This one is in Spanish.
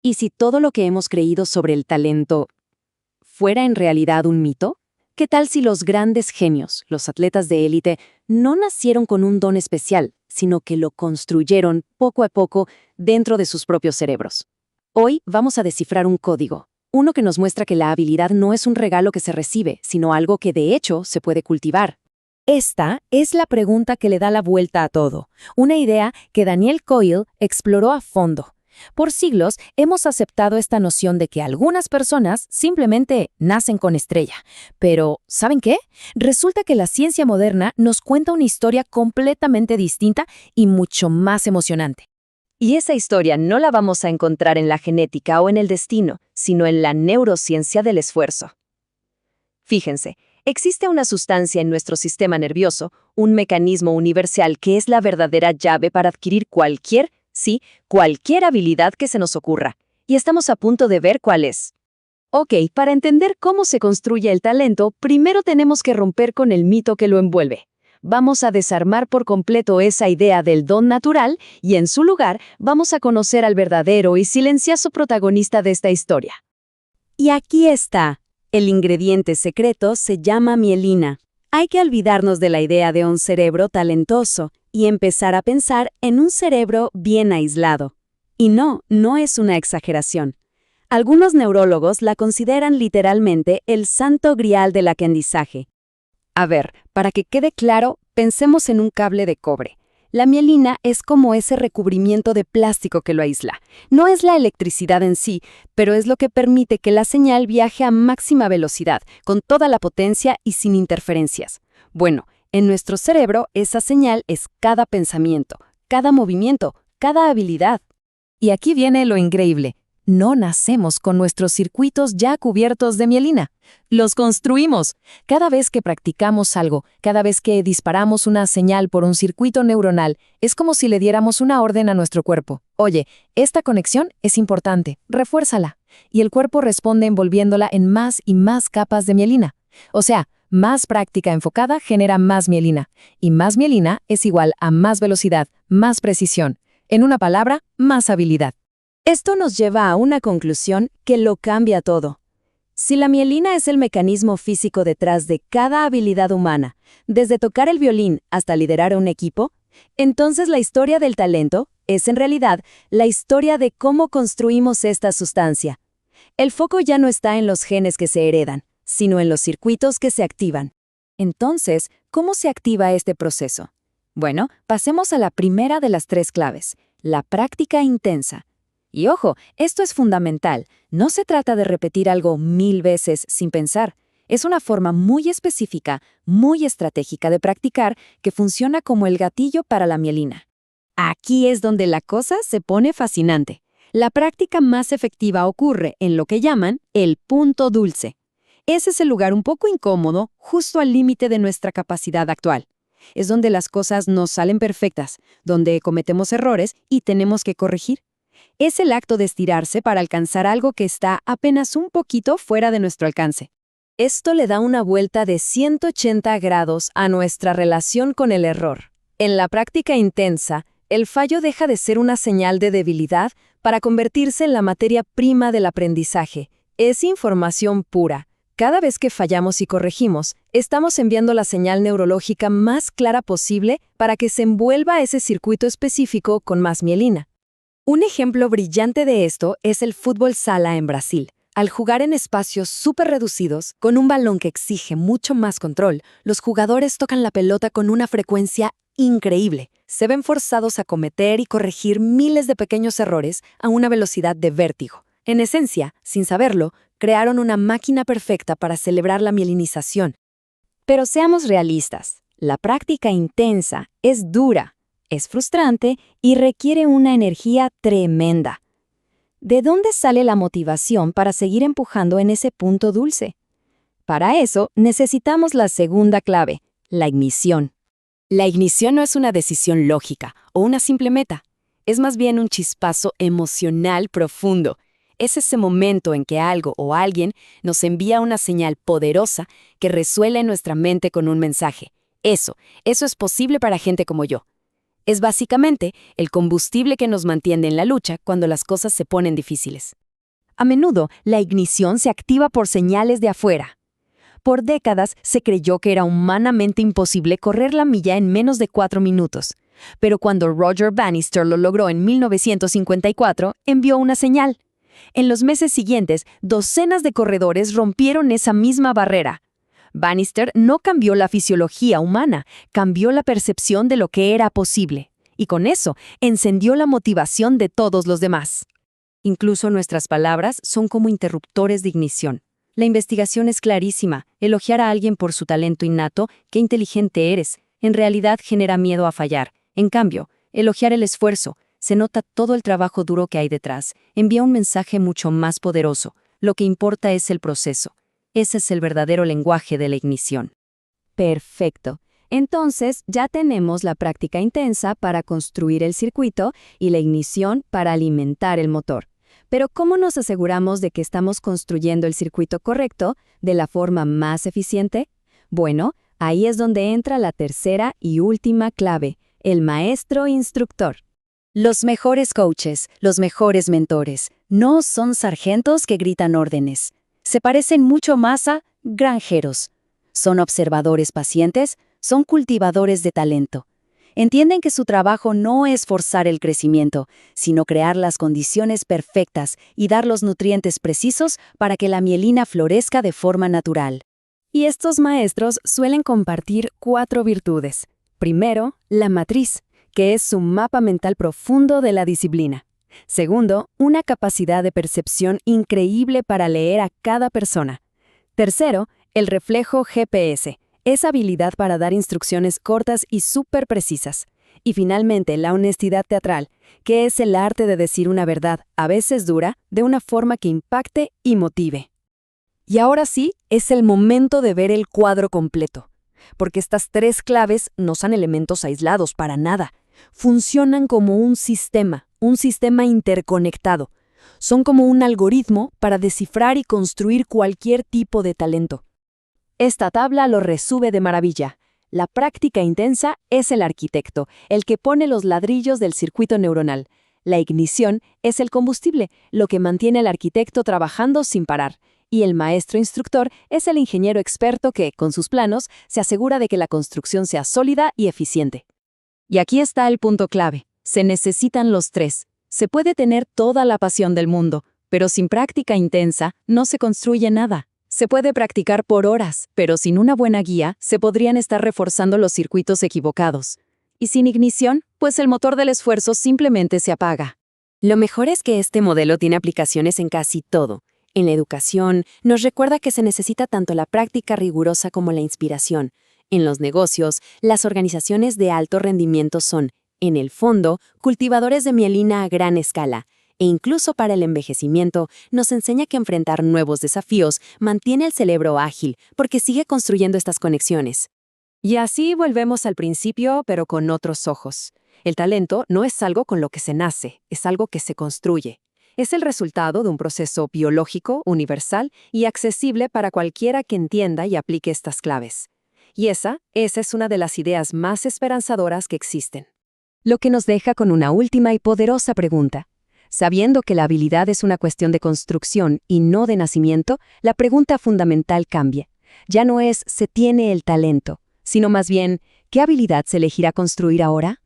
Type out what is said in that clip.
¿Y si todo lo que hemos creído sobre el talento fuera en realidad un mito? ¿Qué tal si los grandes genios, los atletas de élite, no nacieron con un don especial, sino que lo construyeron poco a poco dentro de sus propios cerebros? Hoy vamos a descifrar un código, uno que nos muestra que la habilidad no es un regalo que se recibe, sino algo que de hecho se puede cultivar. Esta es la pregunta que le da la vuelta a todo, una idea que Daniel Coyle exploró a fondo. Por siglos hemos aceptado esta noción de que algunas personas simplemente nacen con estrella. Pero, ¿saben qué? Resulta que la ciencia moderna nos cuenta una historia completamente distinta y mucho más emocionante. Y esa historia no la vamos a encontrar en la genética o en el destino, sino en la neurociencia del esfuerzo. Fíjense, existe una sustancia en nuestro sistema nervioso, un mecanismo universal que es la verdadera llave para adquirir cualquier habilidad que se nos ocurra. Y estamos a punto de ver cuál es. Ok, para entender cómo se construye el talento, primero tenemos que romper con el mito que lo envuelve. Vamos a desarmar por completo esa idea del don natural y en su lugar vamos a conocer al verdadero y silencioso protagonista de esta historia. Y aquí está. El ingrediente secreto se llama mielina. Hay que olvidarnos de la idea de un cerebro talentoso y empezar a pensar en un cerebro bien aislado. Y no es una exageración. Algunos neurólogos la consideran literalmente el santo grial del aprendizaje. A ver, para que quede claro, pensemos en un cable de cobre. La mielina es como ese recubrimiento de plástico que lo aísla. No es la electricidad en sí, pero es lo que permite que la señal viaje a máxima velocidad, con toda la potencia y sin interferencias. Bueno, en nuestro cerebro esa señal es cada pensamiento, cada movimiento, cada habilidad. Y aquí viene lo increíble. No nacemos con nuestros circuitos ya cubiertos de mielina. Los construimos. Cada vez que practicamos algo, cada vez que disparamos una señal por un circuito neuronal, es como si le diéramos una orden a nuestro cuerpo. Oye, esta conexión es importante, refuérzala. Y el cuerpo responde envolviéndola en más y más capas de mielina. O sea, más práctica enfocada genera más mielina. Y más mielina es igual a más velocidad, más precisión. En una palabra, más habilidad. Esto nos lleva a una conclusión que lo cambia todo. Si la mielina es el mecanismo físico detrás de cada habilidad humana, desde tocar el violín hasta liderar un equipo, entonces la historia del talento es en realidad la historia de cómo construimos esta sustancia. El foco ya no está en los genes que se heredan, sino en los circuitos que se activan. Entonces, ¿cómo se activa este proceso? Bueno, pasemos a la primera de las 3 claves, la práctica intensa. Y ojo, esto es fundamental. No se trata de repetir algo 1000 veces sin pensar. Es una forma muy específica, muy estratégica de practicar que funciona como el gatillo para la mielina. Aquí es donde la cosa se pone fascinante. La práctica más efectiva ocurre en lo que llaman el punto dulce. Ese es el lugar un poco incómodo, justo al límite de nuestra capacidad actual. Es donde las cosas no salen perfectas, donde cometemos errores y tenemos que corregir. Es el acto de estirarse para alcanzar algo que está apenas un poquito fuera de nuestro alcance. Esto le da una vuelta de 180 grados a nuestra relación con el error. En la práctica intensa, el fallo deja de ser una señal de debilidad para convertirse en la materia prima del aprendizaje. Es información pura. Cada vez que fallamos y corregimos, estamos enviando la señal neurológica más clara posible para que se envuelva ese circuito específico con más mielina. Un ejemplo brillante de esto es el fútbol sala en Brasil. Al jugar en espacios súper reducidos, con un balón que exige mucho más control, los jugadores tocan la pelota con una frecuencia increíble. Se ven forzados a cometer y corregir miles de pequeños errores a una velocidad de vértigo. En esencia, sin saberlo, crearon una máquina perfecta para celebrar la mielinización. Pero seamos realistas, la práctica intensa es dura, es frustrante y requiere una energía tremenda. ¿De dónde sale la motivación para seguir empujando en ese punto dulce? Para eso, necesitamos la segunda clave, la ignición. La ignición no es una decisión lógica o una simple meta. Es más bien un chispazo emocional profundo. Es ese momento en que algo o alguien nos envía una señal poderosa que resuena en nuestra mente con un mensaje. Eso es posible para gente como yo. Es básicamente el combustible que nos mantiene en la lucha cuando las cosas se ponen difíciles. A menudo, la ignición se activa por señales de afuera. Por décadas se creyó que era humanamente imposible correr la milla en menos de 4 minutos. Pero cuando Roger Bannister lo logró en 1954, envió una señal. En los meses siguientes, docenas de corredores rompieron esa misma barrera. Bannister no cambió la fisiología humana, cambió la percepción de lo que era posible. Y con eso, encendió la motivación de todos los demás. Incluso nuestras palabras son como interruptores de ignición. La investigación es clarísima. Elogiar a alguien por su talento innato, qué inteligente eres, en realidad genera miedo a fallar. En cambio, elogiar el esfuerzo, se nota todo el trabajo duro que hay detrás, envía un mensaje mucho más poderoso. Lo que importa es el proceso. Ese es el verdadero lenguaje de la ignición. Perfecto. Entonces, ya tenemos la práctica intensa para construir el circuito y la ignición para alimentar el motor. Pero ¿cómo nos aseguramos de que estamos construyendo el circuito correcto de la forma más eficiente? Bueno, ahí es donde entra la tercera y última clave, el maestro instructor. Los mejores coaches, los mejores mentores, no son sargentos que gritan órdenes. Se parecen mucho más a granjeros. Son observadores pacientes, son cultivadores de talento. Entienden que su trabajo no es forzar el crecimiento, sino crear las condiciones perfectas y dar los nutrientes precisos para que la mielina florezca de forma natural. Y estos maestros suelen compartir 4 virtudes. Primero, la matriz, que es su mapa mental profundo de la disciplina. Segundo, una capacidad de percepción increíble para leer a cada persona. Tercero, el reflejo GPS, esa habilidad para dar instrucciones cortas y súper precisas. Y finalmente, la honestidad teatral, que es el arte de decir una verdad, a veces dura, de una forma que impacte y motive. Y ahora sí, es el momento de ver el cuadro completo. Porque estas 3 claves no son elementos aislados para nada. Funcionan como un sistema interconectado. Son como un algoritmo para descifrar y construir cualquier tipo de talento. Esta tabla lo resume de maravilla. La práctica intensa es el arquitecto, el que pone los ladrillos del circuito neuronal. La ignición es el combustible, lo que mantiene al arquitecto trabajando sin parar. Y el maestro instructor es el ingeniero experto que, con sus planos, se asegura de que la construcción sea sólida y eficiente. Y aquí está el punto clave. Se necesitan los 3. Se puede tener toda la pasión del mundo, pero sin práctica intensa no se construye nada. Se puede practicar por horas, pero sin una buena guía se podrían estar reforzando los circuitos equivocados. Y sin ignición, pues el motor del esfuerzo simplemente se apaga. Lo mejor es que este modelo tiene aplicaciones en casi todo. En la educación, nos recuerda que se necesita tanto la práctica rigurosa como la inspiración. En los negocios, las organizaciones de alto rendimiento son, en el fondo, cultivadores de mielina a gran escala. E incluso para el envejecimiento, nos enseña que enfrentar nuevos desafíos mantiene el cerebro ágil, porque sigue construyendo estas conexiones. Y así volvemos al principio, pero con otros ojos. El talento no es algo con lo que se nace, es algo que se construye. Es el resultado de un proceso biológico, universal y accesible para cualquiera que entienda y aplique estas claves. Y esa es una de las ideas más esperanzadoras que existen. Lo que nos deja con una última y poderosa pregunta. Sabiendo que la habilidad es una cuestión de construcción y no de nacimiento, la pregunta fundamental cambia. Ya no es ¿se tiene el talento?, sino más bien ¿qué habilidad se elegirá construir ahora?